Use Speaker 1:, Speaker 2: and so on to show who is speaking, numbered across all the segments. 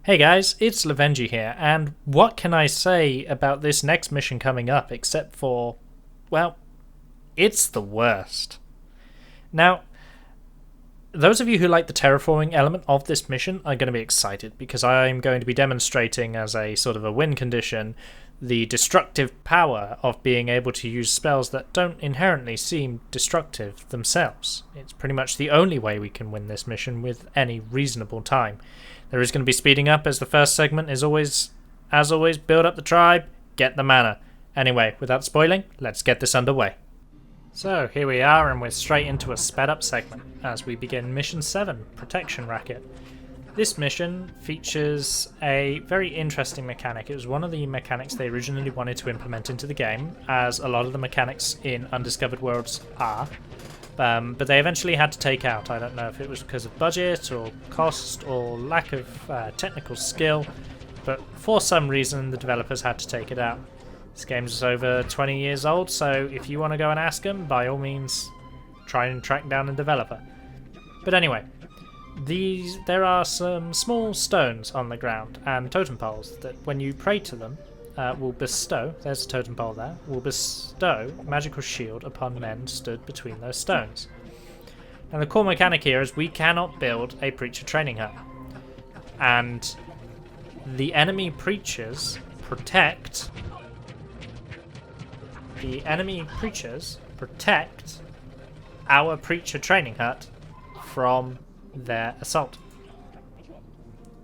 Speaker 1: Hey guys, it's Lovenji here, and what can I say about this next mission coming up except for, well, it's the worst. Now, those of you who like the terraforming element of this mission are going to be excited because I'm going to be demonstrating as a sort of a win condition the destructive power of being able to use spells that don't inherently seem destructive themselves. It's pretty much the only way we can win this mission with any reasonable time. There is going to be speeding up, as the first segment is always, as always, build up the tribe, get the mana. Anyway, without spoiling, let's get this underway. So here we are, and we're straight into a sped up segment as we begin Mission 7, Protection Racket. This mission features a very interesting mechanic. It was one of the mechanics they originally wanted to implement into the game, as a lot of the mechanics in Undiscovered worlds are. But they eventually had to take out. I don't know if it was because of budget or cost or lack of technical skill, but for some reason the developers had to take it out. This game's over 20 years old, so if you want to go and ask them, by all means try and track down a developer. But anyway, there are some small stones on the ground and totem poles that when you pray to them will bestow, there's a totem pole there, will bestow magical shield upon men stood between those stones. Now the core mechanic here is we cannot build a preacher training hut, and the enemy preachers protect our preacher training hut from their assault.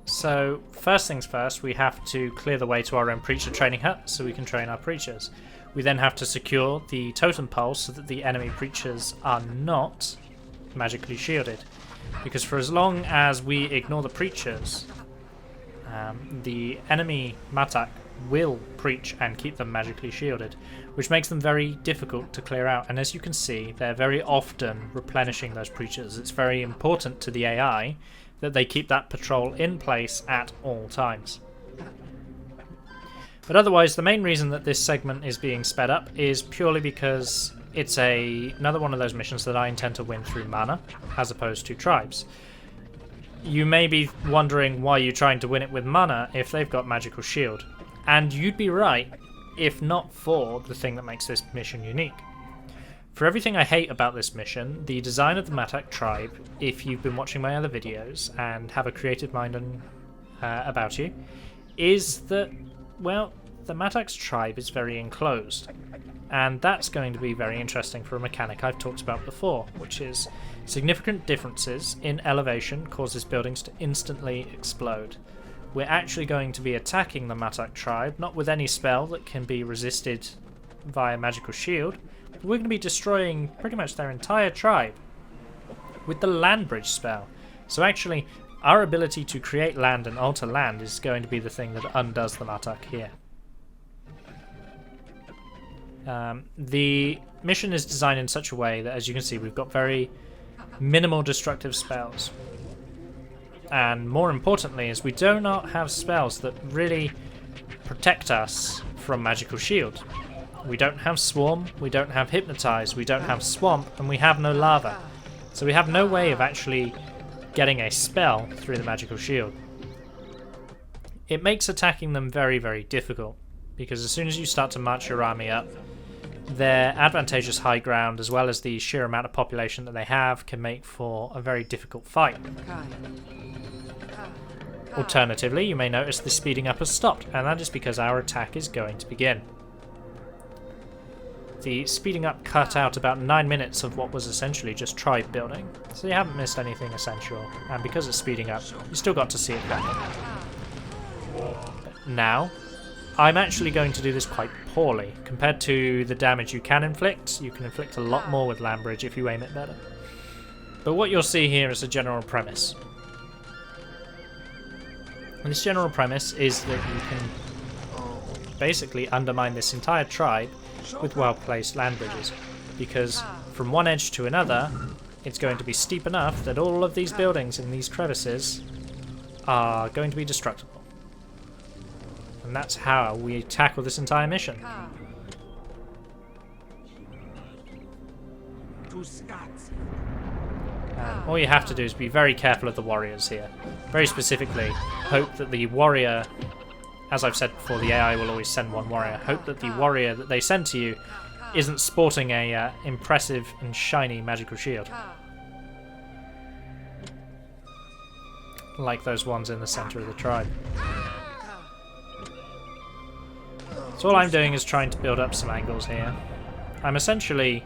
Speaker 1: So first things first, we have to clear the way to our own preacher training hut so we can train our preachers. We then have to secure the totem pole so that the enemy preachers are not magically shielded, because for as long as we ignore the preachers, the enemy Matak will preach and keep them magically shielded, which makes them very difficult to clear out. And as you can see, they're very often replenishing those preachers. It's very important to the AI that they keep that patrol in place at all times. But otherwise, the main reason that this segment is being sped up is purely because it's another one of those missions that I intend to win through mana as opposed to tribes. You may be wondering why you're trying to win it with mana if they've got magical shield. And you'd be right, if not for the thing that makes this mission unique. For everything I hate about this mission, the design of the Matak tribe, if you've been watching my other videos and have a creative mind about you, is that, well, the Matak's tribe is very enclosed. And that's going to be very interesting for a mechanic I've talked about before, which is significant differences in elevation causes buildings to instantly explode. We're actually going to be attacking the Matak tribe, not with any spell that can be resisted via magical shield, but we're going to be destroying pretty much their entire tribe with the land bridge spell. So actually, our ability to create land and alter land is going to be the thing that undoes the Matak here. The mission is designed in such a way that, as you can see, we've got very minimal destructive spells. And more importantly is we do not have spells that really protect us from magical shield. We don't have Swarm, we don't have Hypnotize, we don't have Swamp, and we have no Lava. So we have no way of actually getting a spell through the magical shield. It makes attacking them very, very difficult, because as soon as you start to march your army up, their advantageous high ground, as well as the sheer amount of population that they have, can make for a very difficult fight. Alternatively, you may notice the speeding up has stopped, and that is because our attack is going to begin. The speeding up cut out about 9 minutes of what was essentially just tribe building, so you haven't missed anything essential, and because it's speeding up, you still got to see it happen. Now, I'm actually going to do this quite poorly. Compared to the damage you can inflict a lot more with land bridge if you aim it better. But what you'll see here is a general premise. And this general premise is that you can basically undermine this entire tribe with well-placed land bridges, because from one edge to another, it's going to be steep enough that all of these buildings in these crevices are going to be destructible. And that's how we tackle this entire mission. All you have to do is be very careful of the warriors here. Very specifically, hope that the warrior, as I've said before, the AI will always send one warrior. Hope that the warrior that they send to you isn't sporting a impressive and shiny magical shield. Like those ones in the center of the tribe. So all I'm doing is trying to build up some angles here. I'm essentially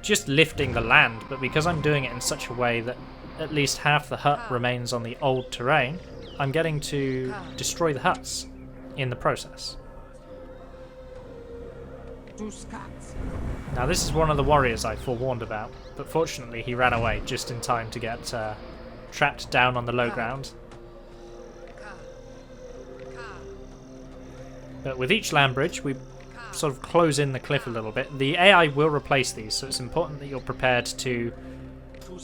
Speaker 1: just lifting the land, but because I'm doing it in such a way that at least half the hut remains on the old terrain, I'm getting to destroy the huts in the process. Now this is one of the warriors I forewarned about, but fortunately he ran away just in time to get trapped down on the low ground. But with each land bridge we sort of close in the cliff a little bit. The AI will replace these, so it's important that you're prepared to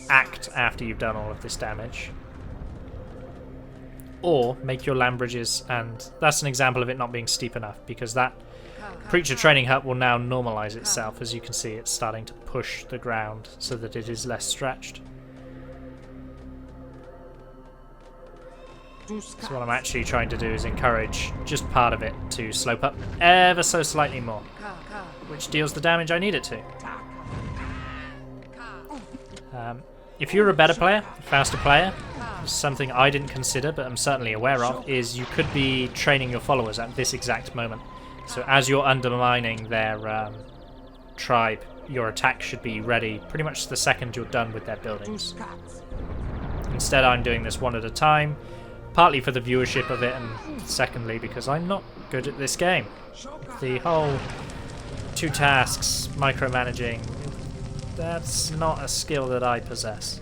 Speaker 1: act after you've done all of this damage. Or make your land bridges, and that's an example of it not being steep enough, because that Preacher Training Hut will now normalize itself. As you can see, it's starting to push the ground so that it is less stretched. So what I'm actually trying to do is encourage just part of it to slope up ever so slightly more, which deals the damage I need it to. If you're a better player, a faster player, something I didn't consider but I'm certainly aware of, is you could be training your followers at this exact moment. So as you're undermining their tribe, your attack should be ready pretty much the second you're done with their buildings. Instead I'm doing this one at a time, partly for the viewership of it, and secondly because I'm not good at this game. The whole 2 tasks, micromanaging, that's not a skill that I possess.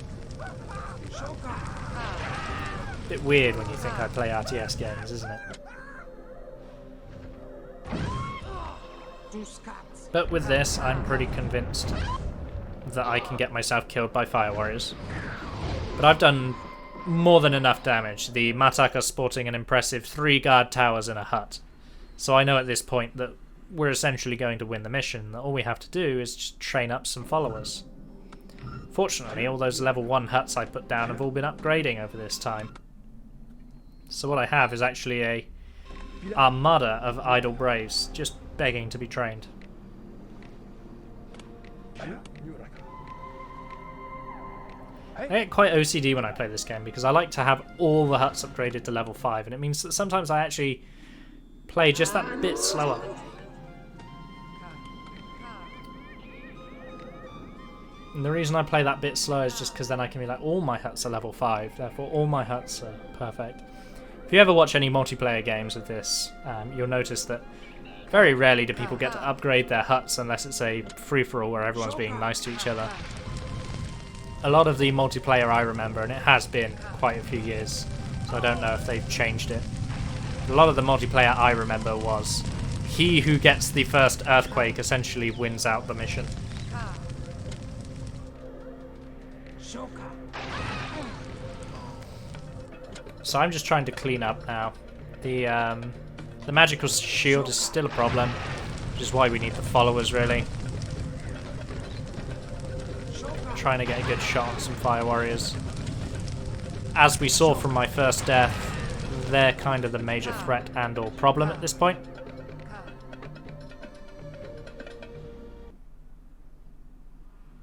Speaker 1: Bit weird when you think I play RTS games, isn't it? But with this, I'm pretty convinced that I can get myself killed by fire warriors. But I've done more than enough damage. The Matak are sporting an impressive 3 guard towers in a hut. So I know at this point that we're essentially going to win the mission. That all we have to do is just train up some followers. Fortunately, all those level 1 huts I put down have all been upgrading over this time. So what I have is actually a armada of idle braves, just begging to be trained. I get quite OCD when I play this game because I like to have all the huts upgraded to level 5, and it means that sometimes I actually play just that bit slower. And the reason I play that bit slower is just because then I can be like, all my huts are level 5, therefore all my huts are perfect. If you ever watch any multiplayer games of this, you'll notice that very rarely do people get to upgrade their huts unless it's a free-for-all where everyone's being nice to each other. A lot of the multiplayer I remember, and it has been quite a few years, so I don't know if they've changed it. A lot of the multiplayer I remember was he who gets the first earthquake essentially wins out the mission. So I'm just trying to clean up now. The magical shield is still a problem, which is why we need the followers, really. Trying to get a good shot on some fire warriors. As we saw from my first death, they're kind of the major threat and or problem at this point.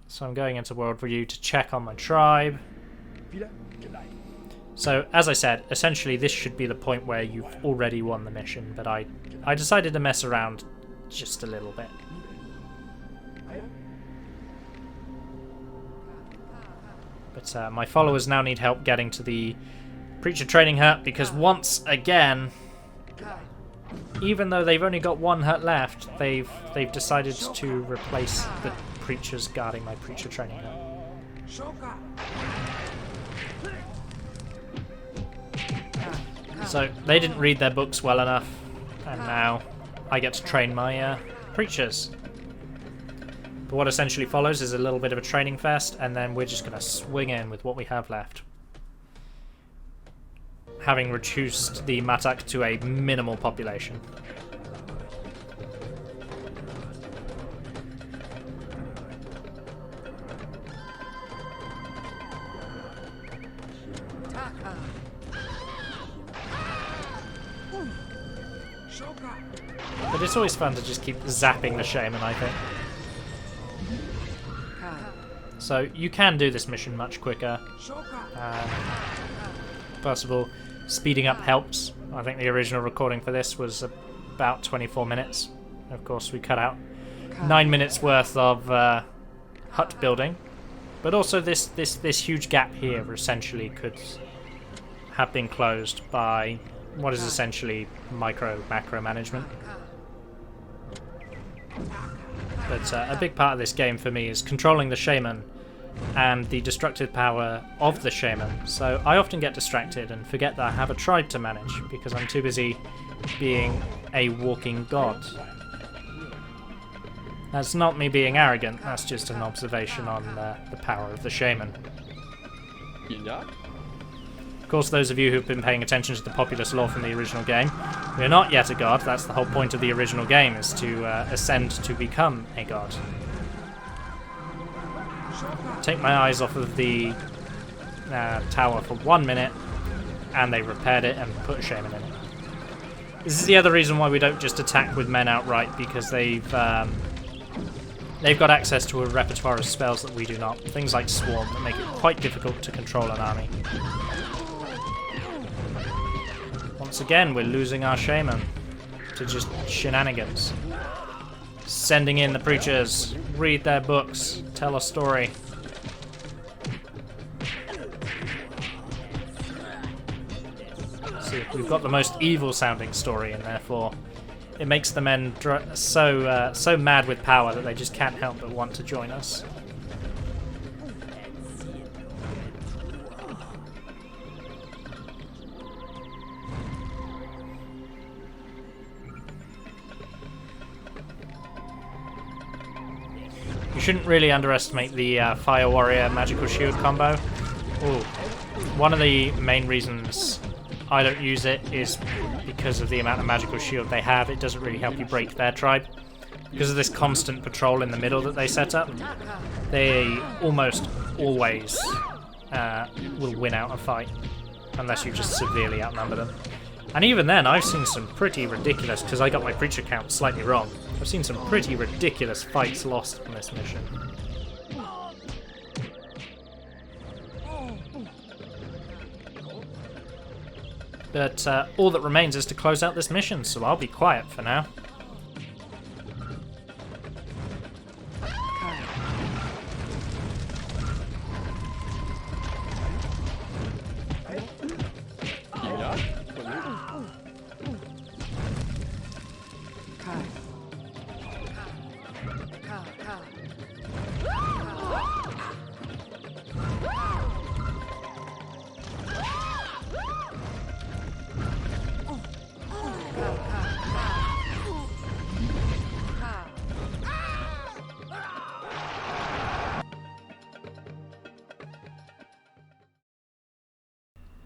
Speaker 1: So I'm going into World Review to check on my tribe. So, as I said, essentially this should be the point where you've already won the mission, but I decided to mess around just a little bit. But my followers now need help getting to the Preacher Training Hut, because once again, even though they've only got 1 hut left, they've decided to replace the preachers guarding my Preacher Training Hut. So they didn't read their books well enough, and now I get to train my preachers. But what essentially follows is a little bit of a training fest, and then we're just going to swing in with what we have left. Having reduced the Matak to a minimal population. But it's always fun to just keep zapping the shaman, I think. So you can do this mission much quicker. First of all, speeding up helps. I think the original recording for this was about 24 minutes. Of course, we cut out 9 minutes worth of hut building. But also this huge gap here essentially could have been closed by what is essentially macro management. But a big part of this game for me is controlling the shaman and the destructive power of the shaman. So I often get distracted and forget that I have a tribe to manage because I'm too busy being a walking god. That's not me being arrogant, that's just an observation on the power of the shaman. Of course, those of you who've been paying attention to the Populous lore from the original game, we're not yet a god. That's the whole point of the original game, is to ascend to become a god. Take my eyes off of the tower for 1 minute, and they repaired it and put a shaman in it. This is the other reason why we don't just attack with men outright, because they've got access to a repertoire of spells that we do not. Things like Swarm that make it quite difficult to control an army. Once again, we're losing our shaman to just shenanigans. Sending in the preachers, read their books, tell a story. See, we've got the most evil sounding story, and therefore it makes the men so mad with power that they just can't help but want to join us. You shouldn't really underestimate the Fire Warrior Magical Shield combo. Ooh. One of the main reasons I don't use it is because of the amount of magical shield they have. It doesn't really help you break their tribe. Because of this constant patrol in the middle that they set up, they almost always will win out a fight, unless you just severely outnumber them. And even then, I've seen some pretty ridiculous, because I got my preacher count slightly wrong, I've seen some pretty ridiculous fights lost on this mission. But all that remains is to close out this mission, so I'll be quiet for now.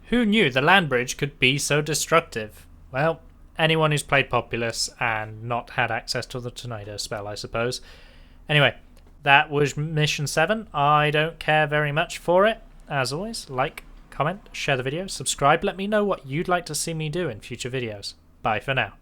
Speaker 1: Who knew the land bridge could be so destructive? Well, anyone who's played Populous and not had access to the Tornado spell, I suppose. Anyway, that was Mission 7. I don't care very much for it. As always, like, comment, share the video, subscribe, let me know what you'd like to see me do in future videos. Bye for now.